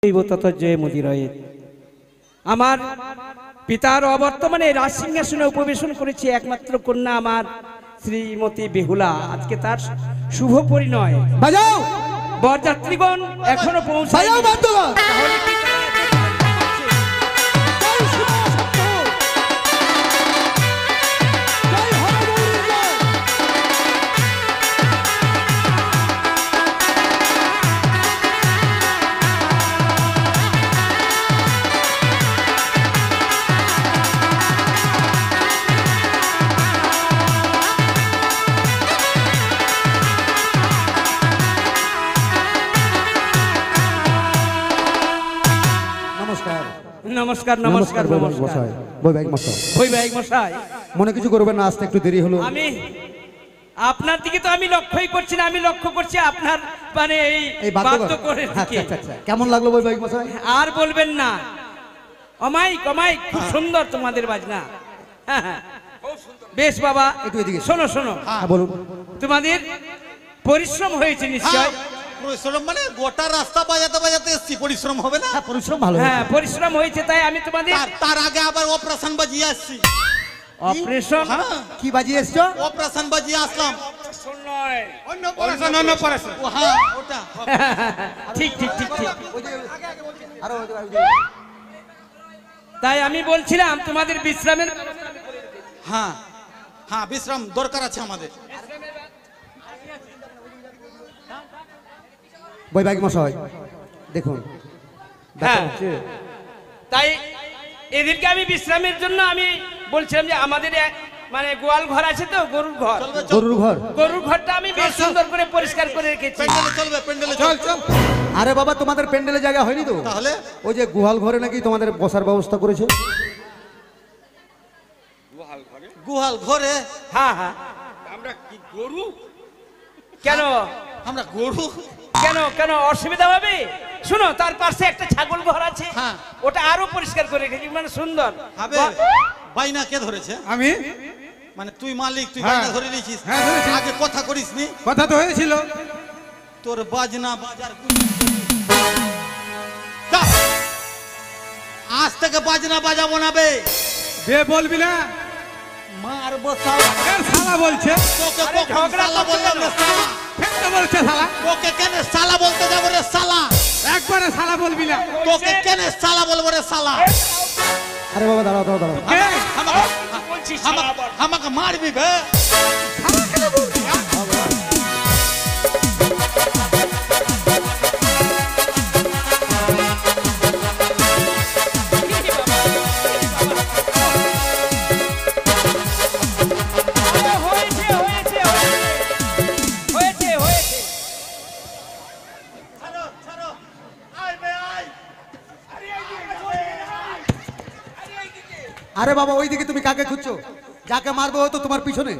জয় মুদিরায়। আমার পিতার অবর্তমানে রাজসিংহাসনে উপবেশন করেছে একমাত্র কন্যা আমার শ্রীমতী বেহুলা। আজকে তার শুভ পরিণয়। বাজাও বরযাত্রীগণ এখনো পৌঁছায়। তাহলে কি তারা নমস্কার নমস্কার নমস্কার। বৈবাহিক মশাই মনে কিছু করবেন না, আসতে একটু দেরি হলো। আমি আপনার দিকে তো আমি লক্ষ্যই করছি না, আমি লক্ষ্য করছি আপনার মানে এই বাদ্য করে দিকে। আচ্ছা, কেমন লাগলো বৈবাহিক মশাই? আর বলবেন না, অমাইক অমাইক খুব সুন্দর তোমাদের বাজনা। হ্যাঁ হ্যাঁ বেশ বাবা, একটু এদিকে শোনো শোনো। হ্যাঁ বলুন। তোমাদের পরিশ্রম হয়েছে নিশ্চয়। পরিশ্রম মানে গোটা রাস্তা বাজাতে বাজাতে এসছি, পরিশ্রম হবে না? হ্যাঁ পরিশ্রম ভালো। হ্যাঁ পরিশ্রম হয়েছে, তাই আমি তোমাদের তার আগে আবার অপারেশন বাজিয়ে আসছি। অপারেশন কি বাজিয়ে এসছো? অপারেশন বাজিয়ে আসলাম। অন্য অপারেশন। হ্যাঁ ওটা। ঠিক ঠিক ঠিক ঠিক। আরো তাই আমি বলছিলাম তোমাদের বিশ্রামের। হ্যাঁ হ্যাঁ বিশ্রাম দরকার আছে আমাদের। বৈবাহিক মশাই দেখুন, হ্যাঁ তাই এদেরকে আমি বিশ্রামের জন্য আমি বলছিলাম যে আমাদের মানে গোয়াল ঘর আছে তো, গরুর ঘর। গরুর ঘরটা আমি বেশ সুন্দর করে পরিষ্কার করে রেখেছি। প্যান্ডেলে চলবে, প্যান্ডেলে চল। আরে বাবা তোমাদের প্যান্ডেলে জায়গা হয়নি তো? তাহলে ওই যে গুহাল ঘরে নাকি তোমাদের বসার ব্যবস্থা করেছে। গুহাল ঘরে? হ্যাঁ হ্যাঁ। আমরা কি গরু? কেন আমরা গরু? কেন কেন অসুবিধা হবে? শুনো, তার পাশে একটা ছাগল ঘর আছে, হ্যাঁ। ওটা আরো পরিষ্কার করে রেখেছি, মানে সুন্দর হবে। বাইনা কে ধরেছে? আমি মানে তুই মালিক, তুই হ্যাঁ। বাইনা ধরে নিয়েছিস? হ্যাঁ, ধরেছি। আগে কথা করিসনি? কথা তো হয়েছিল। তোর বাজনা বাজার আজ থেকে বাজনা বাজাবো না বে। বে বলবি না, মারবো শালা। এর শালা বলছে। তোকে আরে কখন ঝগড়া শালা করছো বললাম রে কেন? শালা? কেন বলছে শালা? তোকে কেন শালা বলতে যাবো রে শালা? একবারে শালা বলবি না। তোকে কেন শালা বলবো রে শালা? আরে বাবা দাঁড়াও দাঁড়াও দাঁড়াও। কে? আমাকে মারবি বে? শালা কেন বলবি? হয়েছে হয়েছে হয়েছে হয়েছে। আরে বাবা ওইদিকে তুমি কাকে খুঁজছো? যাকে মারবো হয়তো তোমার পিছনে।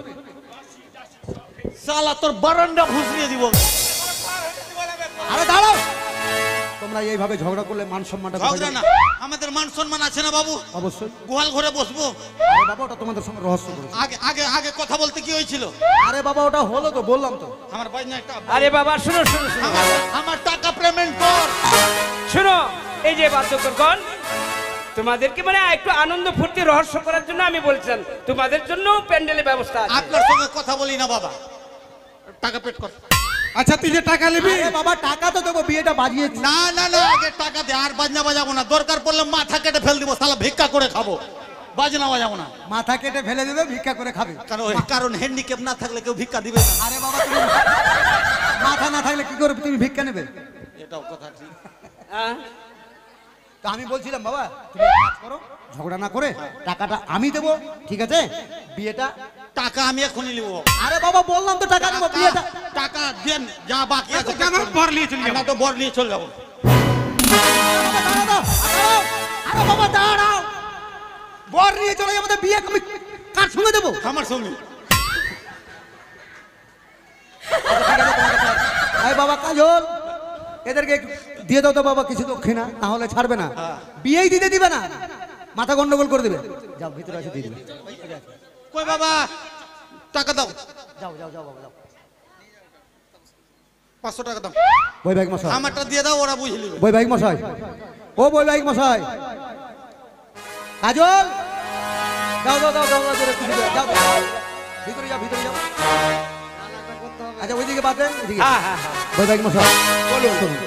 শালা তোর বারান্দা ভুসড়িয়ে দিব। আরে দাঁড়াও, তোমরা এইভাবে ঝগড়া করলে মান সম্মানটা কোথায় ঝগড়া যাবে? না, আমাদের মান সম্মান আছে না বাবু? অবশ্যই। গোয়াল ঘরে বসবো। আরে বাবা ওটা তোমাদের সঙ্গে রহস্য করেছে। আগে আগে আগে কথা বলতে কি হয়েছিল? আরে বাবা ওটা হলো তো, বললাম তো। আমার বাজনা একটা। আরে বাবা শুনো শুনো শুনো আমার টাকা পেমেন্ট কর। শুনো, এই যে বাদ্যকরগণ, তোমাদেরকে মানে একটু আনন্দ ফুর্তি রহস্য করার জন্য আমি বলছিলাম, তোমাদের জন্য প্যান্ডেলের ব্যবস্থা আছে। আপনার সঙ্গে কথা বলি না বাবা, টাকা পেট কর। আচ্ছা তুই যে টাকা নিবি, আরে বাবা টাকা তো দেবো, বিয়েটা বাজিয়ে। না না না, আগে টাকা দে, আর বাজনা বাজাবো না। দরকার পড়লে মাথা কেটে ফেল দিব, শালা ভিক্ষা করে খাবো, বাজনা বাজাবো না। মাথা কেটে ফেলে দেবে, ভিক্ষা করে খাবে। কারণ হ্যান্ডিক্যাপ না থাকলে কেউ ভিক্ষা দিবে না। আরে বাবা তুমি মাথা না থাকলে কি করে তুমি ভিক্ষা নেবে? এটাও কথা ঠিক। হ্যাঁ? তা আমি বলছিলাম বাবা তুমি এক কাজ করো, ঝগড়া না করে টাকাটা আমি দেবো, ঠিক আছে? বিয়েটা টাকা আমি এখনই নিব। আরে বাবা বললাম তো টাকা দেবো, বিয়েটা। টাকা দেন, যা বাকি আছে কেমন বর নিয়ে চলে যাবো। আমরা তো বর নিয়ে চলে যাবো। আরে বাবা দাঁড়াও, বর নিয়ে চলে যাবো তো বিয়ে আমি কার সঙ্গে দেবো? আমার সঙ্গে। আরে বাবা কাজল, এদেরকে একটু দিয়ে দাও তো বাবা কিছু দক্ষিণা, না হলে ছাড়বে না, বিয়েই দিতে দিবে না, মাথা গন্ডগোল করে দেবে। যাও ভিতরে এসে দিয়ে দিবে। কই বাবা টাকা দাও। যাও যাও যাও বাবা যাও। 500 টাকা দাও বৈবাহিক মশাই, আমারটা দিয়ে দাও, ওরা বুঝে নেবে। বৈবাহিক মশাই, ও বৈবাহিক মশাই, কাজল দাও দাও দাও দাও দাও, একটু দিবে, যাও যাও, ভিতরে যাও ভিতরে যাও। আচ্ছা ওইদিকে বাঁধেন, এদিকে। হ্যাঁ হ্যাঁ হ্যাঁ বৈবাহিক মশাই বলুন। শুনুন,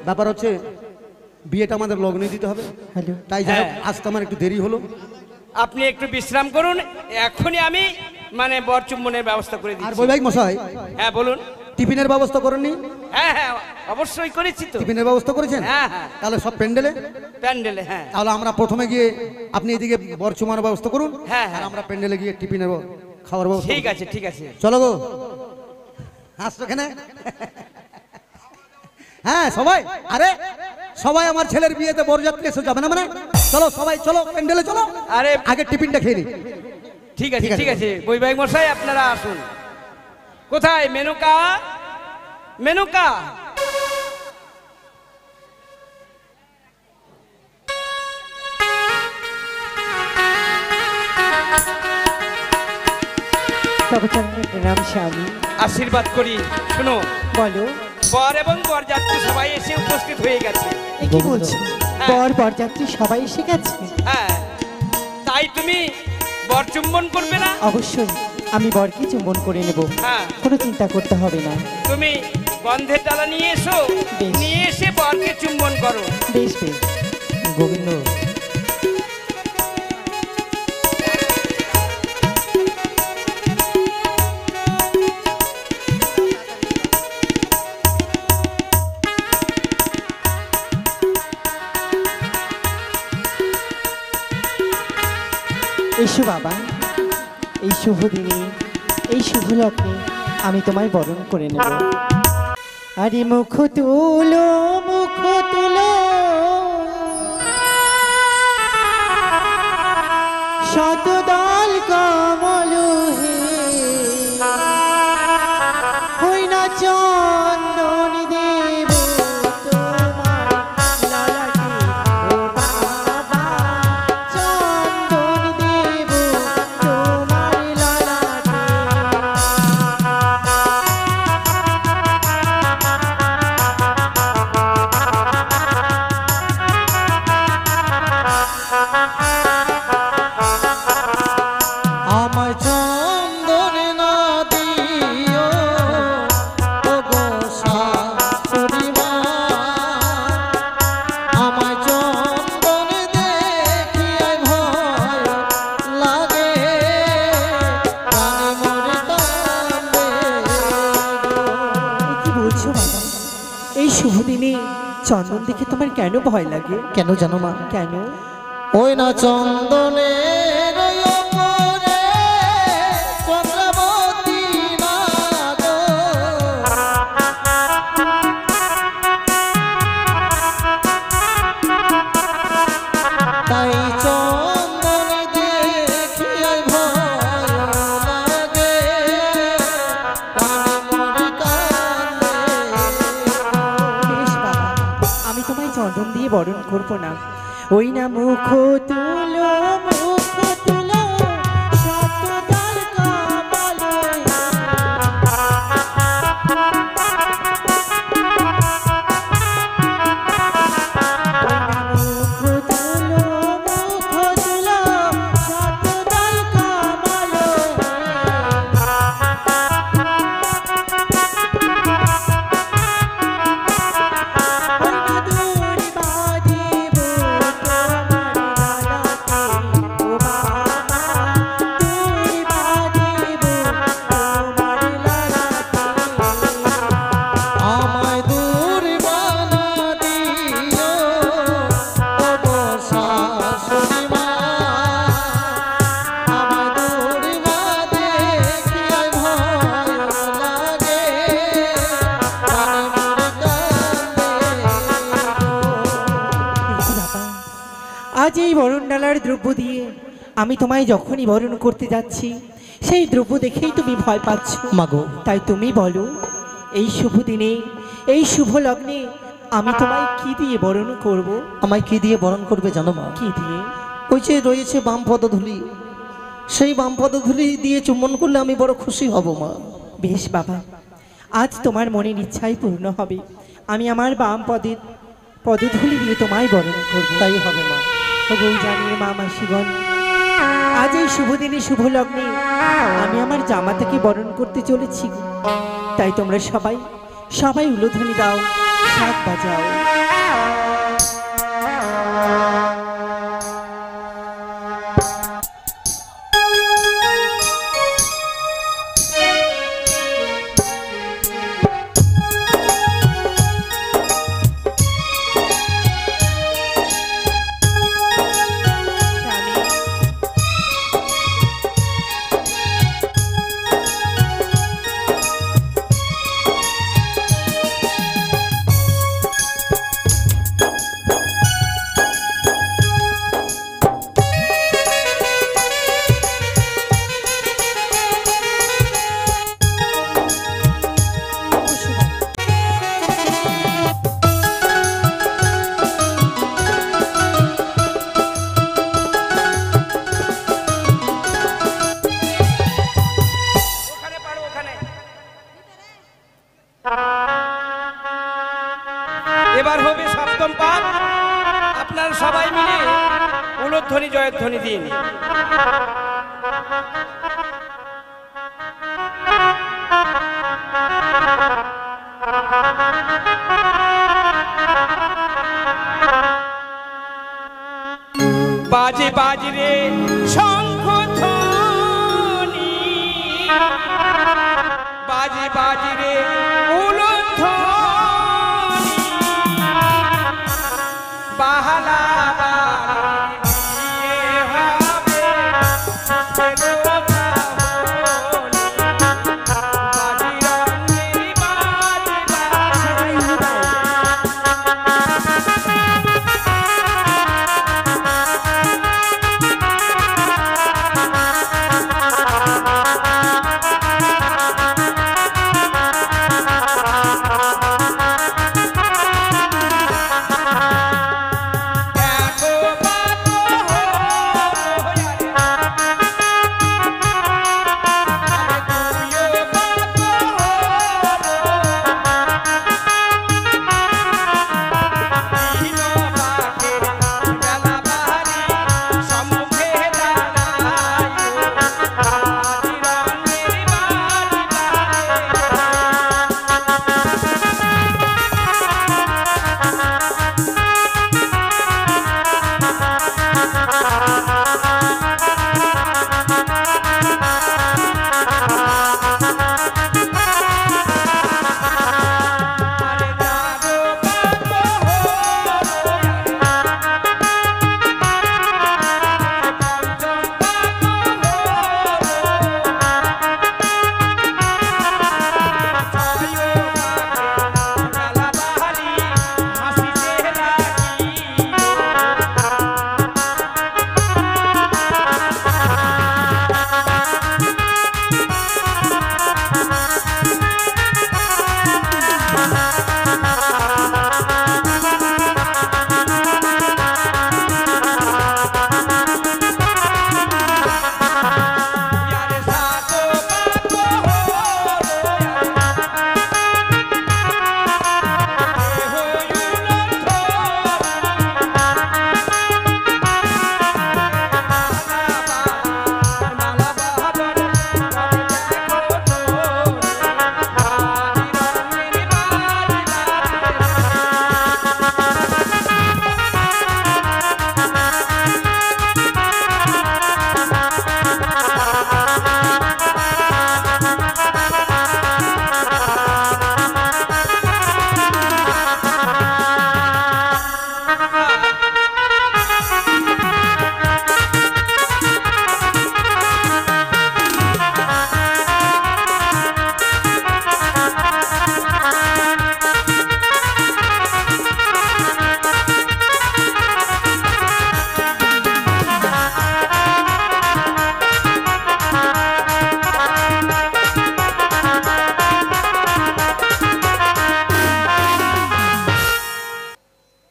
ব্যাপার হচ্ছে বিয়েটা আমাদের লগ্নে দিতে হবে, তাই যাই হোক, আসতে আমার একটু দেরি হলো। আপনি একটু বিশ্রাম করুন, এখনই আমি মানে বর চুম্বনের ব্যবস্থা করে আর দিচ্ছি। বৈবাহিক মশাই হ্যাঁ বলুন। টিফিনের ব্যবস্থা করেননি? হ্যাঁ হ্যাঁ অবশ্যই করেছি তো। টিফিনের ব্যবস্থা করেছেন? হ্যাঁ হ্যাঁ তাহলে সব প্যান্ডেলে, প্যান্ডেলে হ্যাঁ। তাহলে আমরা প্রথমে গিয়ে আপনি এদিকে বরচুমার ব্যবস্থা করুন, হ্যাঁ, আর হ্যাঁ। আমরা প্যান্ডেলে গিয়ে টিফিনের খাওয়ার ব্যবস্থা ঠিক করব। আছে ঠিক আছে। চলো গো, আসছো কেন? হ্যাঁ সবাই, আরে সবাই আমার ছেলের বিয়েতে বরযাত্রী এসে যাবে না মানে? চলো সবাই চলো প্যান্ডেলে চলো, আরে আগে টিফিনটা খেয়ে নি। ঠিক আছে ঠিক আছে। ঠিক আছে বৈবাহিক মশাই আপনারা আসুন। কোথায় মেনকা? মেনকা তপচন্দ্রের প্রণাম স্বামী। আশীর্বাদ করি। শুনো, বলো, বর এবং বরযাত্রী সবাই এসে উপস্থিত হয়ে গেছে। এ কি বলছো? বর বরযাত্রী সবাই এসে গেছে? হ্যাঁ, তাই তুমি বর চুম্বন করবে না? অবশ্যই আমি বরকে চুম্বন করে নেব, হ্যাঁ, কোনো চিন্তা করতে হবে না। তুমি গন্ধের ডালা নিয়ে এসো, বেশ। নিয়ে এসে বরকে চুম্বন করো। বেশ বেশ। গোবিন্দ, এসো বাবা, এই শুভ দিনে, এই শুভ লগ্নে আমি তোমায় বরণ করে নেব। আরে মুখ তুলো, মুখ তুলো, শতদল কমল হে, হই না চন্দন দেব তোমার ললাটে, ও বাবা, চন্দন দেব তোমার ললাটে। আমায় চন্দন না দিও, ও গো শাশুড়িমা, আমায় চন্দন দেখিয়ে ভয় লাগে, প্রাণে মরে কান্দে গো। কি বলছো বাবা? এই শুভ দিনে চন্দন দেখে তোমার কেন ভয় লাগে? কেন জানো মা? কেন? ওই না চন্দনের ওপরে চন্দ্রাবতী না গো, তাই চন্দন দেখিয়ে ভয় লাগে, প্রাণে মরে কান্দে। বেশ বাবা, আমি তোমায় চন্দন দিয়ে বরণ করব না। ওই না মুখ তুলো, মুখ তুলো, শতদল কমল হে। মুখ তুলো, মুখ তুলো, শতদল কমল হে। আমায় দূর বানা দিও, ও গো শাশুড়িমা, আমায় দূর না দেখিয়ে ভয় লাগে, প্রাণে মরে কান্দে গো। আজ এই বরণ ডালার দ্রব্য দিয়ে আমি তোমায় যখনই বরণ করতে যাচ্ছি, সেই দ্রব্য দেখেই তুমি ভয় পাচ্ছ মাগো, তাই তুমি বলো, এই শুভ দিনে, এই শুভ লগ্নে আমি তোমায় কি দিয়ে বরণ করব? আমায় কি দিয়ে বরণ করবে জানো মা? কি দিয়ে? ওই যে রয়েছে বাম পদধূলি, সেই বাম পদধূলি দিয়ে চুম্বন করলে আমি বড় খুশি হব মা। বেশ বাবা, আজ তোমার মনের ইচ্ছাই পূর্ণ হবে। আমি আমার বাম পদধূলি দিয়ে তোমায় বরণ করবো। তাই হবে মা। ও বৌজানির মা মাসিগণ, আজ এই শুভ দিনে শুভ লগ্নে আমি আমার জামাতাকে বরণ করতে চলেছি। তাই তোমরা সবাই সবাই উলুধ্বনি দাও, শাক বাজাও। ওখানে পারো, ওখানে। এবার হবে সপ্তম পাঠ। আপনারা সবাই মিলে উলুধ্বনি জয়ধ্বনি দিন। বাজে বাজে রে শঙ্খ ধ্বনি, বাজে বাজে রে উলুধ্বনি, বাহালা বাড়ি বিয়ে হবে, পুষ্পের বাহনি, বাজি রঙের বাজি বাজে।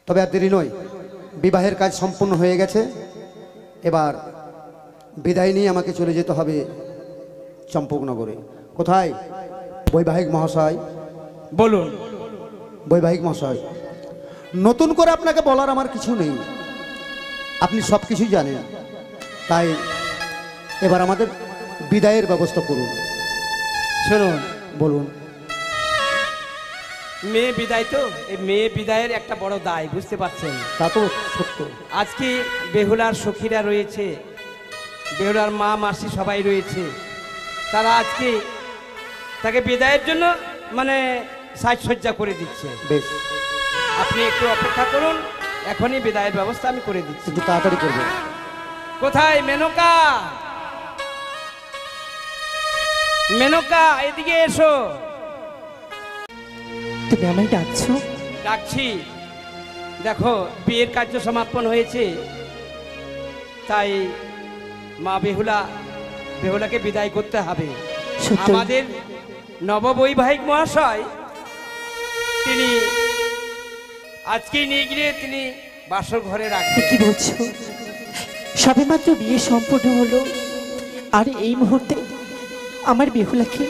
তবে আর দেরি নয়, বিবাহের কাজ সম্পূর্ণ হয়ে গেছে। এবার বিদায় নিয়ে আমাকে চলে যেতে হবে চম্পকনগরে। কোথায়? বৈবাহিক মহাশয়, বলুন। বৈবাহিক মহাশয়, নতুন করে আপনাকে বলার আমার কিছু নেই, আপনি সব কিছুই জানেন। তাই এবার আমাদের বিদায়ের ব্যবস্থা করুন। শুনুন, বলুন। মেয়ে বিদায় তো, এই মেয়ে বিদায়ের একটা বড় দায়, বুঝতে পারছেন? তা তো সত্য। আজকে বেহুলার সখীরা রয়েছে, বেহুলার মা মাসি সবাই রয়েছে, তারা আজকে তাকে বিদায়ের জন্য মানে সাজসজ্জা করে দিচ্ছে। বেশ, আপনি একটু অপেক্ষা করুন, এখনই বিদায়ের ব্যবস্থা আমি করে দিচ্ছি। একটু তাড়াতাড়ি করবেন। কোথায় মেনকা? মেনকা, এদিকে এসো। তুমি আমায় ডাকছো? ডাকছি। দেখো, বিয়ের কার্য সমাপন হয়েছে, তাই মা বেহুলাকে বিদায় করতে হবে। সত্যি? আমাদের নববৈবাহিক মহাশয় তিনি আজকেই নিয়ে গিয়ে তিনি বাসর ঘরে রাখবেন। কি বলছো? সবেমাত্র বিয়ে সম্পূর্ণ হলো, আর এই মুহূর্তে আমার বেহুলাকে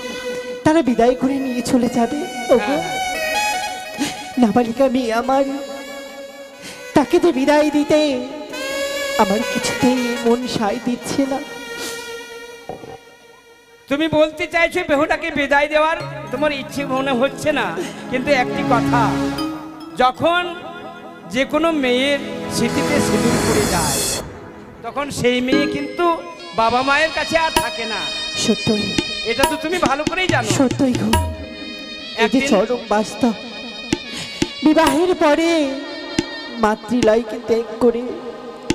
তারা বিদায় করে নিয়ে চলে যাবে? ওগো, হ্যাঁ, নাবালিকা মেয়ে আমার, তাকে যে বিদায় দিতে আমার কিছুতেই মন সায় দিচ্ছে না। তুমি বলতে চাইছো বেহুলাকে বিদায় দেওয়ার তোমার ইচ্ছে মনে হচ্ছে না, কিন্তু একটি কথা, যখন যে কোনো মেয়ের স্মৃতিতে সিঁদুর পড়ে যায়, তখন সেই মেয়ে কিন্তু বাবা মায়ের কাছে আর থাকে না। সত্যই, এটা তো তুমি ভালো করেই জানো। সত্যই গো, এই যে একদিন- চরম বাস্তব। বিবাহের পরে মাতৃলয়কে ত্যাগ করে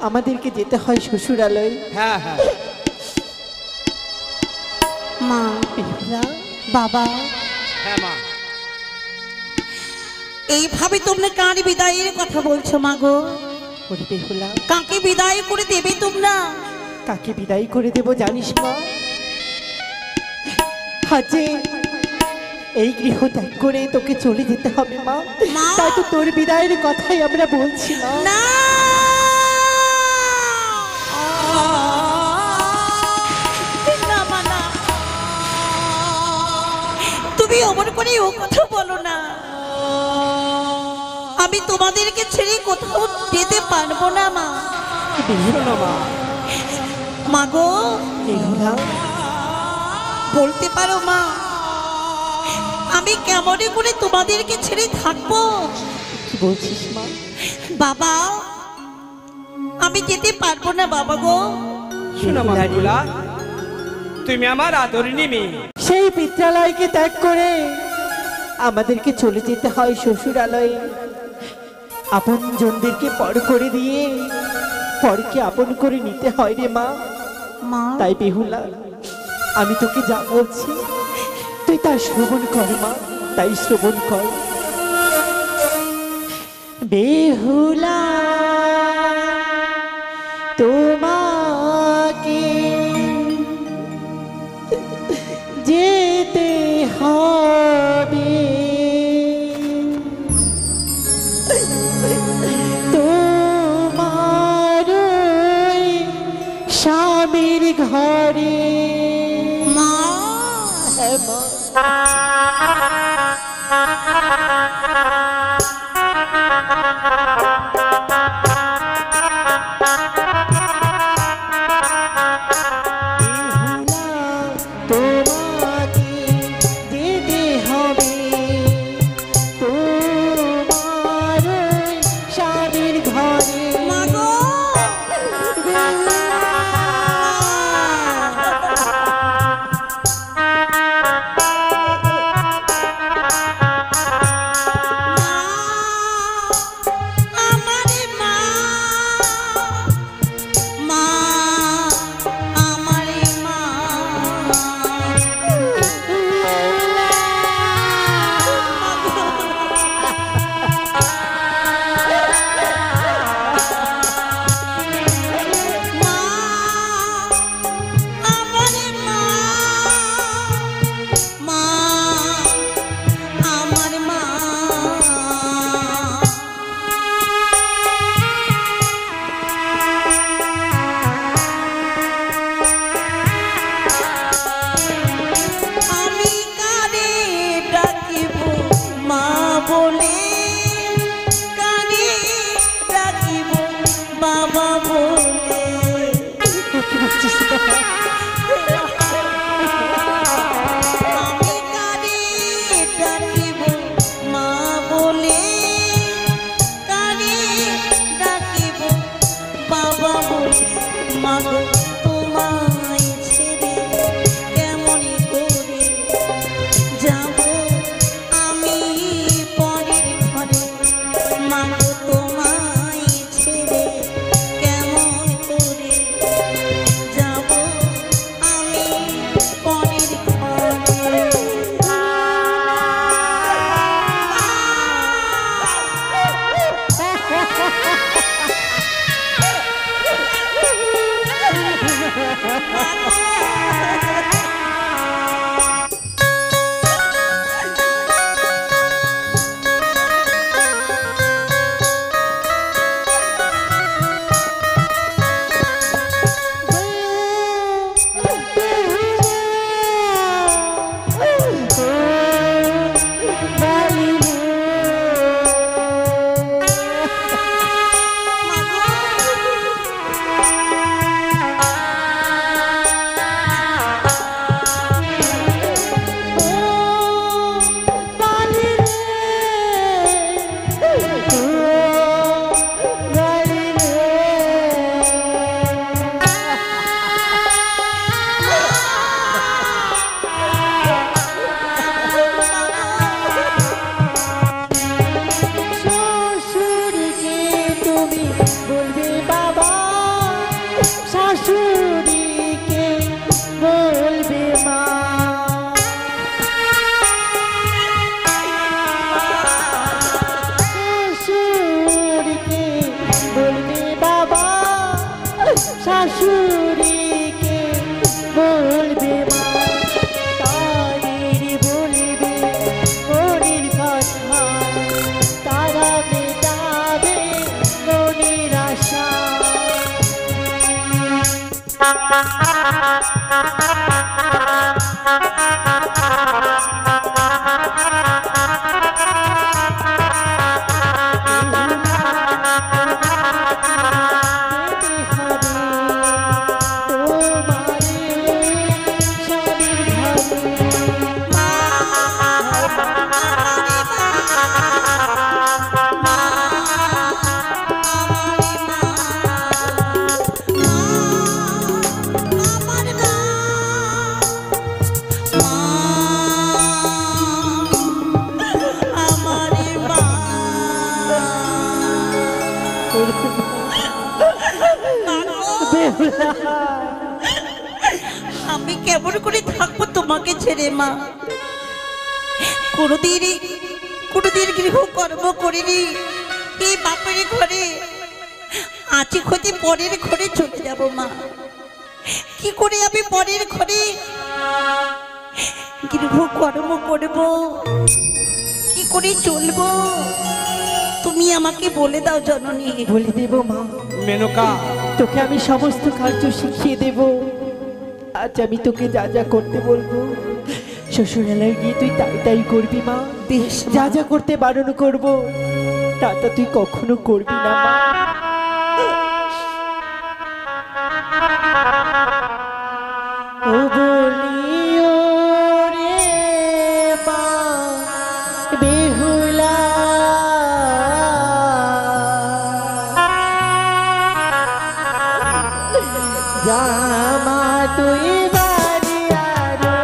আমাদেরকে যেতে হয় শ্বশুরালয়। হ্যাঁ হ্যাঁ, মা, বেহুলা, বাবা, হ্যাঁ মা, এইভাবে তোমরা কার বিদায়ের কথা বলছো মা গো? ওরে বেহুলা, কাকে বিদায় করে দেবে তোমরা? কাকে বিদায় করে দেব জানিস মা? আজে এই গৃহ ত্যাগ করে তোকে চলে যেতে হবে মা। মা! তাই তো তোর বিদায়ের কথাই আমরা বলছি না। না, না মা, না। তুমি অমর করে ও কথা বলো না। আমি তোমাদেরকে ছেড়ে কোথাও যেতে পারবো না মা। শোনো মা, মা গো, বেহুলা, বলতে পারো মা, আমি কেমনে করে তোমাদেরকে ছেড়ে থাকবো? কি বলছিস মা? বাবা, আমি যেতে পারবো না বাবা গো। শোনো মা বেহুলা, তুমি আমার আদরিনী মেয়ে। সেই পিত্রালয়কে ত্যাগ করে আমাদেরকে চলে যেতে হয় শ্বশুরালয়ে। আপন জনদেরকে পর করে দিয়ে পরকে আপন করে নিতে হয় রে মা। মা, তাই বেহুলা, আমি তোকে যা বলছি তুই তা শ্রবণ কর মা, তাই শ্রবণ কর। বেহুলা, তোমাকে যেতে হবে, তোমার ওই স্বামীর ঘরে। মা, হ্যাঁ মা। তোমাকে যেতে হবে, তোমার ওই স্বামীর ঘরে। মা গো, মা, বাবা বলে আমি কারে ডাকিব মা বলে, কারে ডাকিব বাবা বলে। মা গো তোমায় ছেড়ে কেমন করে যাব আমি পরের ঘরে। মা গো তোমায় ছেড়ে কেমন করে যাব আমি পরের ঘরে। শ্বশুরকে তুমি বলবে বাবা, শাশুড়িকে বলবে মা। শ্বশুরকে বলবে বাবা, শাশুড়িকে বলবে মা। তাদের বলবে মনের কথা, তারা মেটাবে মনের আশা। যেতে হবে তোমারে স্বামীর ঘরে। আমি কেমন করে থাকবো তোমাকে ছেড়ে মা? কোনদিন গৃহকর্ম করিনি, এই বাপের ঘরে আছি ক্ষতি পরের ঘরে চলে যাব মা। কি করে আমি পরের ঘরে গৃহকর্ম করব, কি করে চলবো? তুমি আমাকে বলে দাও জননী। বলে দেব মা, মেনকা তোকে আমি সমস্ত কার্য শিখিয়ে দেব। আজ আমি তোকে যা যা করতে বলবো শ্বশুরালয়ে গিয়ে তুই তাই তাই করবি মা। বেশ যা যা করতে বারণ করব তা তা তুই কখনো করবি না মা। ও বলিও রে মা বেহুলা, জামা তুই বাড়ি আরো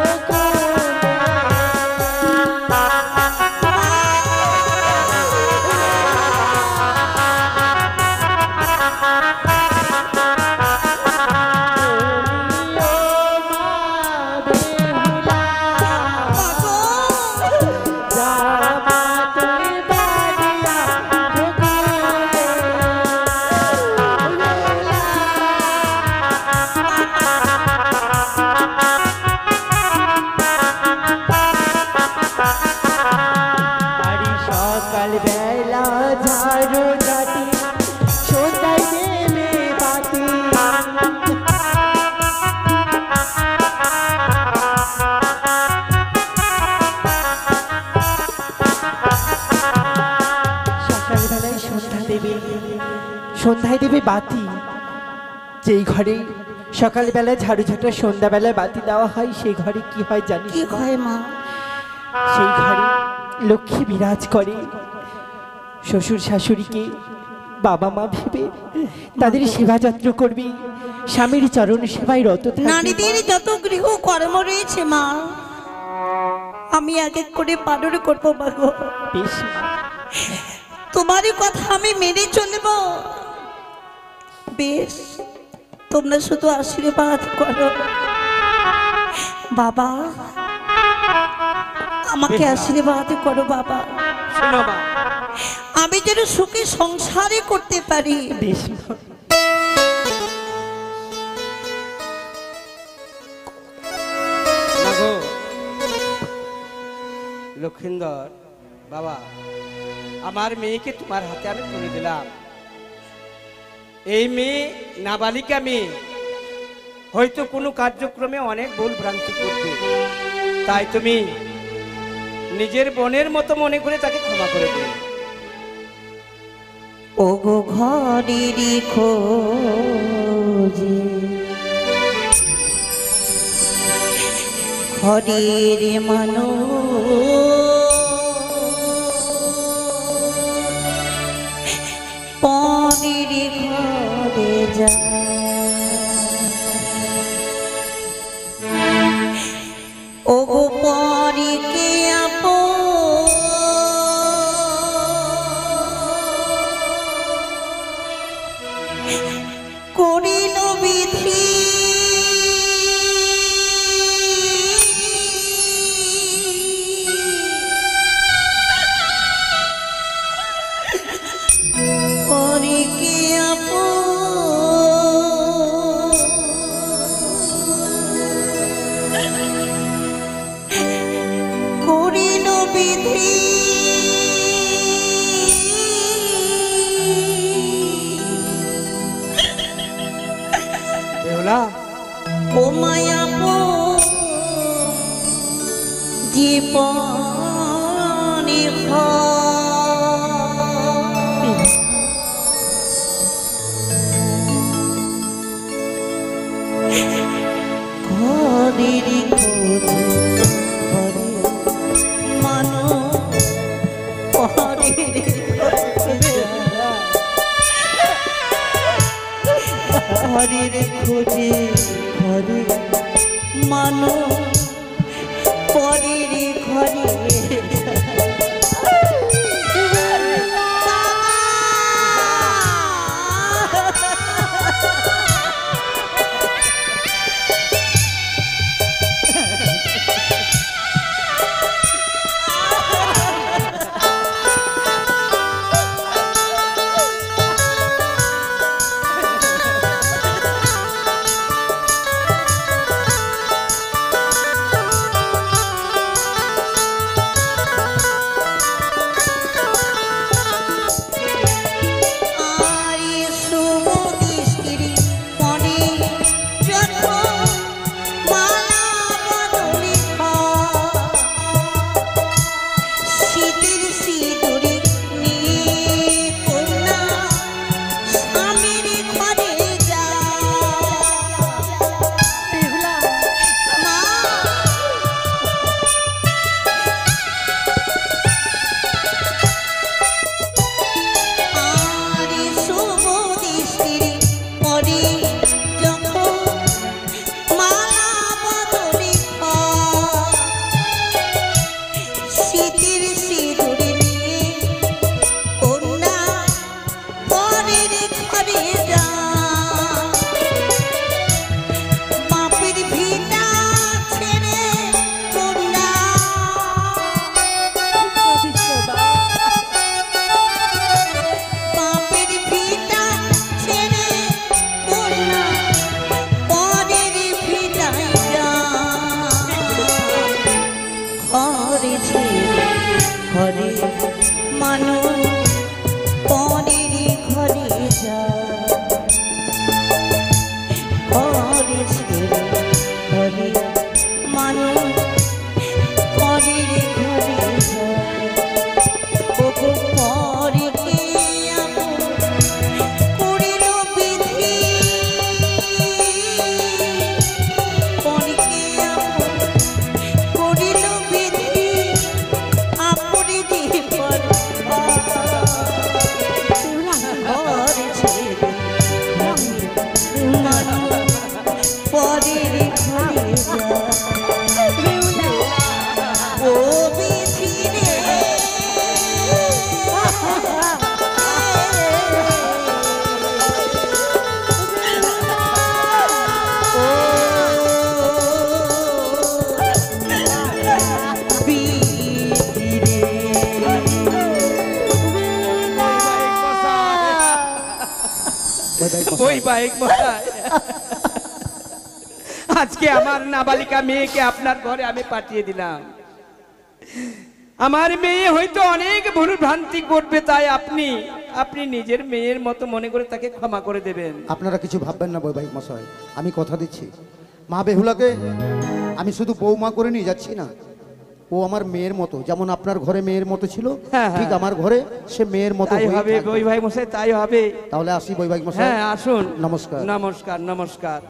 দেবে বাতি। যেই ঘরে সকালবেলায় ঝাড়ু ঝাঁটা, সন্ধ্যাবেলায় বাতি দেওয়া হয়, সেই ঘরে কি হয় জানিস? কি হয় মা? সেই ঘরে লক্ষ্মী বিরাজ করে। শ্বশুর শাশুড়িকে বাবা মা ভেবে তাদের সেবা যত্ন করবি, স্বামীর চরণ সেবায় রত থাকবি। নারীদের যত গৃহ কর্ম রয়েছে মা, আমি এক এক করে পালন করবো মা গো। বেশ মা। তোমার কথা আমি মেনে চলব। বেশ, তোমরা শুধু আশীর্বাদ করো। বাবা, আমাকে আশীর্বাদ করো বাবা, শোনো মা, আমি যেন সুখে সংসারে করতে পারি। বেশ মা। না গো লক্ষিন্দর বাবা, আমার মেয়েকে তোমার হাতে আমি তুলে দিলাম। এই মেয়ে নাবালিকা মেয়ে, হয়তো কোনো কার্যক্রমে অনেক ভুল ভ্রান্তি করবে, তাই তুমি নিজের বোনের মতো মনে করে তাকে ক্ষমা করে দিও। ওগো ঘরের খোঁজে ঘরের পরের ঘরে যা, ওগো পরে কে করিল বিধি, পরে কে করিল বিধি, বেহুলা, ও মায়া জীবনে ঘরের খোঁজে ঘরে মানো পরের ঘরের খোঁজে ঘরে মানো পরের ঘরে ঘরে মানো পরের ঘরে যা, ঘরে ছেড়ে ঘরে মানো পরের ঘরে যা, ওগো পরে কে করিল বৈবাহিক মশাই, আজকে আমার নাবালিকা মেয়েকে আপনার ঘরে আমি পাঠিয়ে দিলাম। আমার মেয়ে হয়তো অনেক ভুল ভ্রান্তি করবে, তাই আপনি নিজের মেয়ের মতো মনে করে তাকে ক্ষমা করে দেবেন। আপনারা কিছু ভাববেন না বৈবাহিক মশাই, আমি কথা দিচ্ছি মা বেহুলাকে আমি শুধু বৌমা করে নিয়ে যাচ্ছি না, ও আমার মেয়ের মতো, যেমন আপনার ঘরে মেয়ের মতো ছিল হ্যাঁ, ঠিক হ্যাঁ। আমার ঘরে সে মেয়ের মতো তাই হয়েই হবে থাকবে। বৈবাহিক মশাই, তাই হবে। তাহলে আসি বৈবাহিক মশাই, হ্যাঁ আসুন। নমস্কার। নমস্কার নমস্কার।